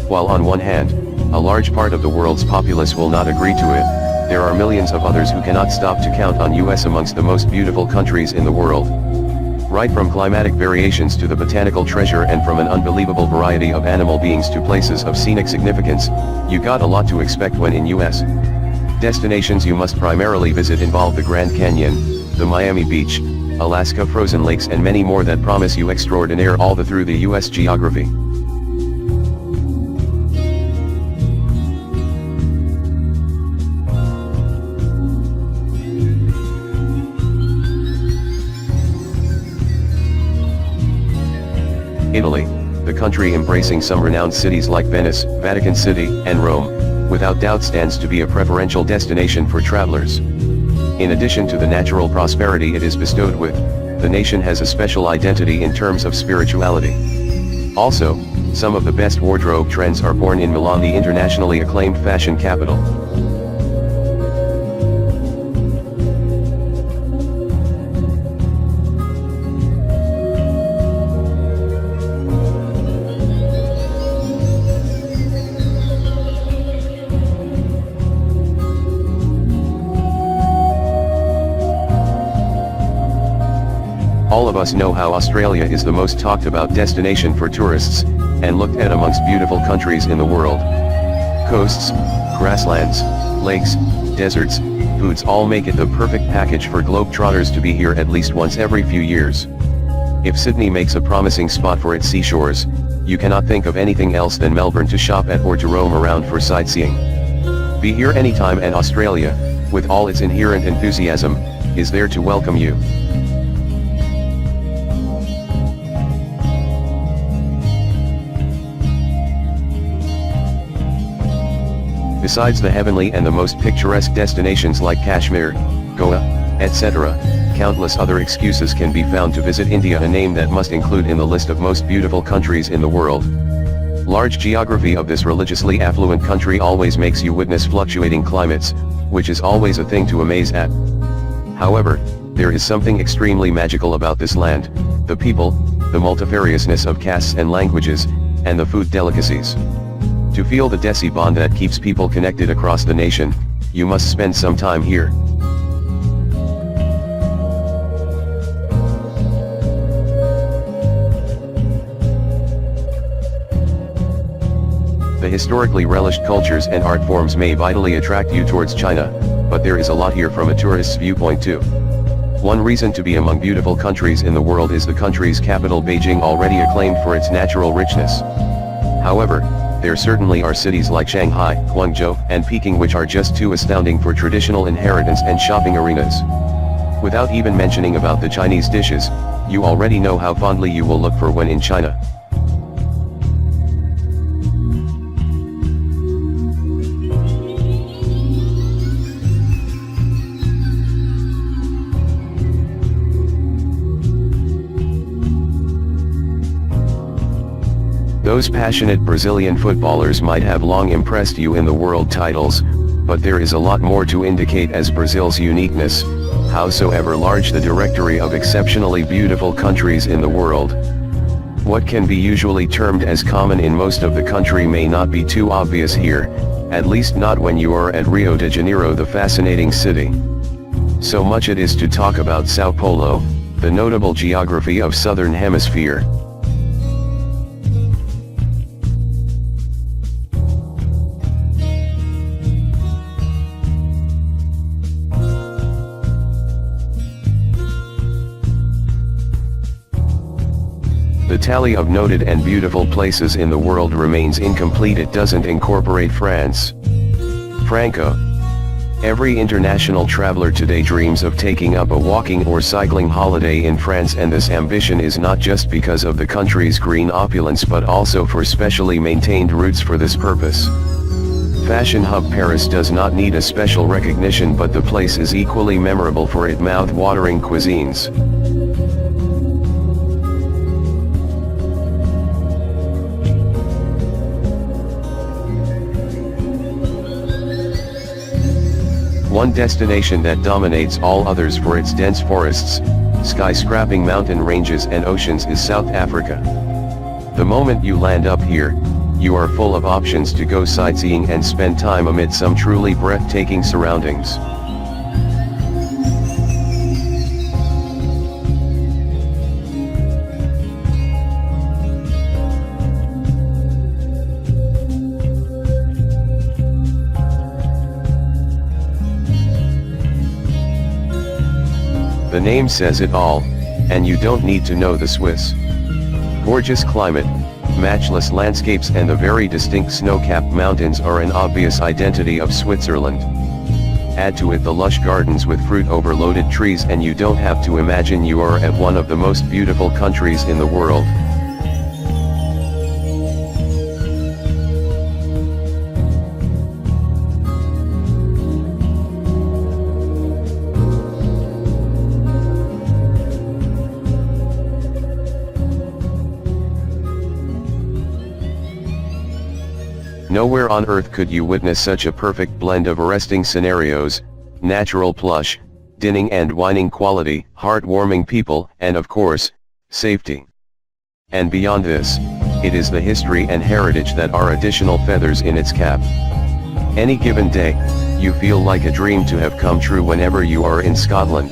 While on one hand, a large part of the world's populace will not agree to it, there are millions of others who cannot stop to count on US amongst the most beautiful countries in the world. Right from climatic variations to the botanical treasure and from an unbelievable variety of animal beings to places of scenic significance, you got a lot to expect when in US. Destinations you must primarily visit involve the Grand Canyon, the Miami Beach, Alaska frozen lakes and many more that promise you extraordinaire all through the US geography. Italy, the country embracing some renowned cities like Venice, Vatican City, and Rome, without doubt stands to be a preferential destination for travelers. In addition to the natural prosperity it is bestowed with, the nation has a special identity in terms of spirituality. Also, some of the best wardrobe trends are born in Milan, the internationally acclaimed fashion capital. All of us know how Australia is the most talked about destination for tourists, and looked at amongst beautiful countries in the world. Coasts, grasslands, lakes, deserts, foods all make it the perfect package for globetrotters to be here at least once every few years. If Sydney makes a promising spot for its seashores, you cannot think of anything else than Melbourne to shop at or to roam around for sightseeing. Be here anytime, and Australia, with all its inherent enthusiasm, is there to welcome you. Besides the heavenly and the most picturesque destinations like Kashmir, Goa, etc., countless other excuses can be found to visit India, a name that must include in the list of most beautiful countries in the world. Large geography of this religiously affluent country always makes you witness fluctuating climates, which is always a thing to amaze at. However, there is something extremely magical about this land: the people, the multifariousness of castes and languages, and the food delicacies. To feel the Desi bond that keeps people connected across the nation, you must spend some time here. The historically relished cultures and art forms may vitally attract you towards China, but there is a lot here from a tourist's viewpoint too. One reason to be among beautiful countries in the world is the country's capital, Beijing, already acclaimed for its natural richness. However, there certainly are cities like Shanghai, Guangzhou, and Peking which are just too astounding for traditional inheritance and shopping arenas. Without even mentioning about the Chinese dishes, you already know how fondly you will look for when in China. Those passionate Brazilian footballers might have long impressed you in the world titles, but there is a lot more to indicate as Brazil's uniqueness, howsoever large the directory of exceptionally beautiful countries in the world. What can be usually termed as common in most of the country may not be too obvious here, at least not when you are at Rio de Janeiro, the fascinating city. So much it is to talk about Sao Paulo, the notable geography of Southern Hemisphere. The tally of noted and beautiful places in the world remains incomplete. It doesn't incorporate France. Franco. Every international traveler today dreams of taking up a walking or cycling holiday in France, and this ambition is not just because of the country's green opulence but also for specially maintained routes for this purpose. Fashion hub Paris does not need a special recognition, but the place is equally memorable for its mouth-watering cuisines. One destination that dominates all others for its dense forests, skyscraping mountain ranges and oceans is South Africa. The moment you land up here, you are full of options to go sightseeing and spend time amid some truly breathtaking surroundings. The name says it all, and you don't need to know the Swiss. Gorgeous climate, matchless landscapes and the very distinct snow-capped mountains are an obvious identity of Switzerland. Add to it the lush gardens with fruit-overloaded trees and you don't have to imagine you are at one of the most beautiful countries in the world. Nowhere on earth could you witness such a perfect blend of arresting scenarios, natural plush, dinning and whining quality, heartwarming people, and of course, safety. And beyond this, it is the history and heritage that are additional feathers in its cap. Any given day, you feel like a dream to have come true whenever you are in Scotland.